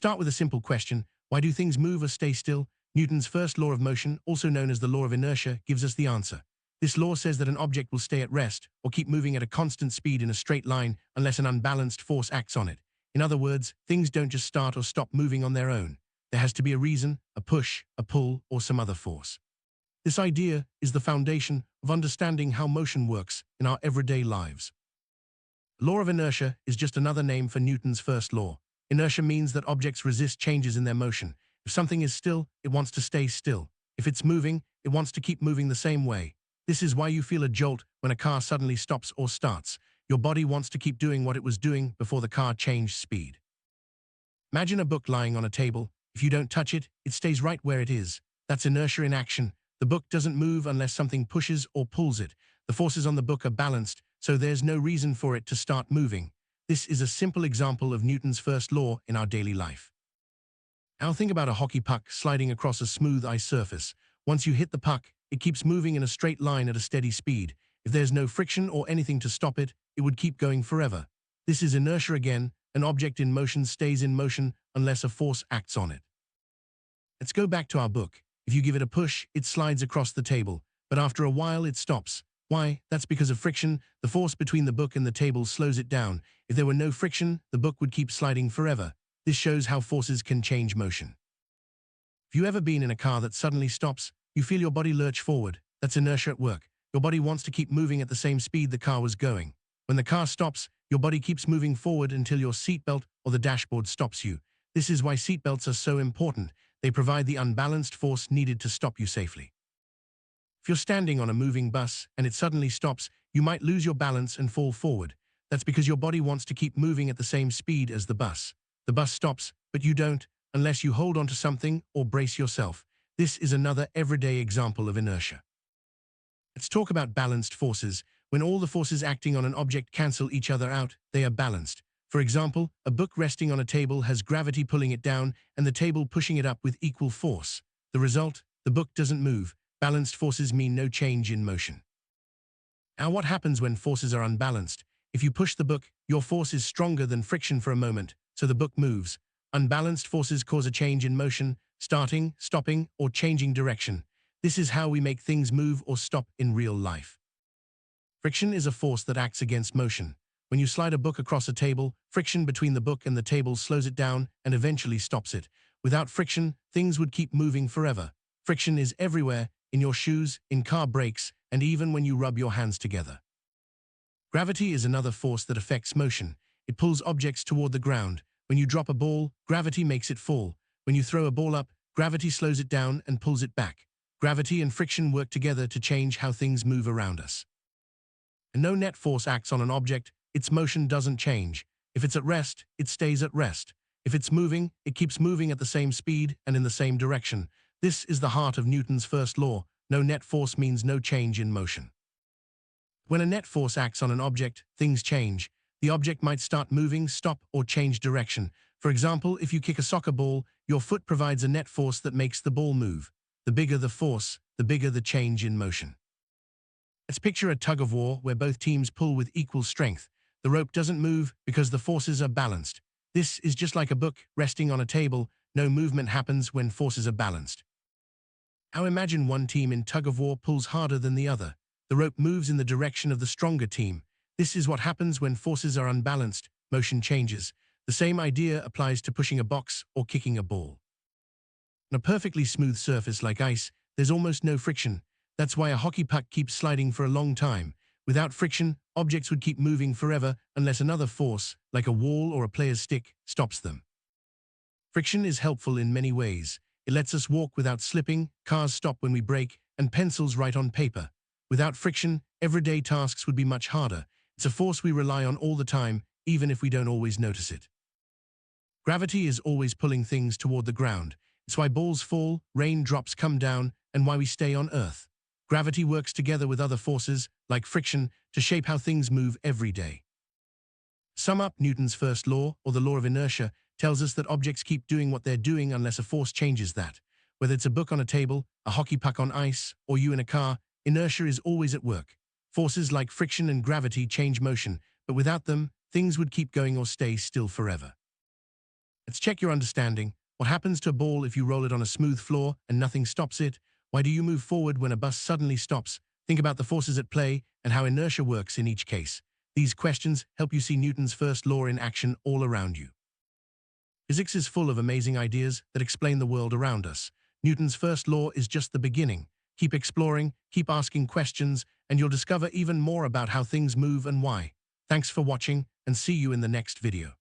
Start with a simple question. Why do things move or stay still? Newton's first law of motion, also known as the law of inertia, gives us the answer. This law says that an object will stay at rest or keep moving at a constant speed in a straight line unless an unbalanced force acts on it. In other words, things don't just start or stop moving on their own. There has to be a reason, a push, a pull, or some other force. This idea is the foundation of understanding how motion works in our everyday lives. Law of inertia is just another name for Newton's first law. Inertia means that objects resist changes in their motion. If something is still, it wants to stay still. If it's moving, it wants to keep moving the same way. This is why you feel a jolt when a car suddenly stops or starts. Your body wants to keep doing what it was doing before the car changed speed. Imagine a book lying on a table. If you don't touch it, it stays right where it is. That's inertia in action. The book doesn't move unless something pushes or pulls it. The forces on the book are balanced, so there's no reason for it to start moving. This is a simple example of Newton's first law in our daily life. Now think about a hockey puck sliding across a smooth ice surface. Once you hit the puck, it keeps moving in a straight line at a steady speed. If there's no friction or anything to stop it, it would keep going forever. This is inertia again. An object in motion stays in motion unless a force acts on it. Let's go back to our book. If you give it a push, it slides across the table, but after a while it stops. Why? That's because of friction. The force between the book and the table slows it down. If there were no friction, the book would keep sliding forever. This shows how forces can change motion. Have you ever been in a car that suddenly stops? You feel your body lurch forward. That's inertia at work. Your body wants to keep moving at the same speed the car was going. When the car stops, your body keeps moving forward until your seatbelt or the dashboard stops you. This is why seatbelts are so important. They provide the unbalanced force needed to stop you safely. If you're standing on a moving bus and it suddenly stops, you might lose your balance and fall forward. That's because your body wants to keep moving at the same speed as the bus. The bus stops, but you don't, unless you hold onto something or brace yourself. This is another everyday example of inertia. Let's talk about balanced forces. When all the forces acting on an object cancel each other out, they are balanced. For example, a book resting on a table has gravity pulling it down and the table pushing it up with equal force. The result? The book doesn't move. Balanced forces mean no change in motion. Now what happens when forces are unbalanced? If you push the book, your force is stronger than friction for a moment, so the book moves. Unbalanced forces cause a change in motion, starting, stopping, or changing direction. This is how we make things move or stop in real life. Friction is a force that acts against motion. When you slide a book across a table, friction between the book and the table slows it down and eventually stops it. Without friction, things would keep moving forever. Friction is everywhere, in your shoes, in car brakes, and even when you rub your hands together. Gravity is another force that affects motion. It pulls objects toward the ground. When you drop a ball, gravity makes it fall. When you throw a ball up, gravity slows it down and pulls it back. Gravity and friction work together to change how things move around us. And no net force acts on an object. Its motion doesn't change. If it's at rest, it stays at rest. If it's moving, it keeps moving at the same speed and in the same direction. This is the heart of Newton's first law. No net force means no change in motion. When a net force acts on an object, things change. The object might start moving, stop, or change direction. For example, if you kick a soccer ball, your foot provides a net force that makes the ball move. The bigger the force, the bigger the change in motion. Let's picture a tug-of-war where both teams pull with equal strength. The rope doesn't move because the forces are balanced. This is just like a book resting on a table. No movement happens when forces are balanced. Now imagine one team in tug-of-war pulls harder than the other. The rope moves in the direction of the stronger team. This is what happens when forces are unbalanced. Motion changes. The same idea applies to pushing a box or kicking a ball. On a perfectly smooth surface like ice, there's almost no friction. That's why a hockey puck keeps sliding for a long time. Without friction, objects would keep moving forever unless another force, like a wall or a player's stick, stops them. Friction is helpful in many ways. It lets us walk without slipping, cars stop when we brake, and pencils write on paper. Without friction, everyday tasks would be much harder. It's a force we rely on all the time, even if we don't always notice it. Gravity is always pulling things toward the ground. It's why balls fall, raindrops come down, and why we stay on Earth. Gravity works together with other forces, like friction, to shape how things move every day. Sum up Newton's first law, or the law of inertia, tells us that objects keep doing what they're doing unless a force changes that. Whether it's a book on a table, a hockey puck on ice, or you in a car, inertia is always at work. Forces like friction and gravity change motion, but without them, things would keep going or stay still forever. Let's check your understanding. What happens to a ball if you roll it on a smooth floor and nothing stops it? Why do you move forward when a bus suddenly stops? Think about the forces at play and how inertia works in each case. These questions help you see Newton's first law in action all around you. Physics is full of amazing ideas that explain the world around us. Newton's first law is just the beginning. Keep exploring, keep asking questions, and you'll discover even more about how things move and why. Thanks for watching, and see you in the next video.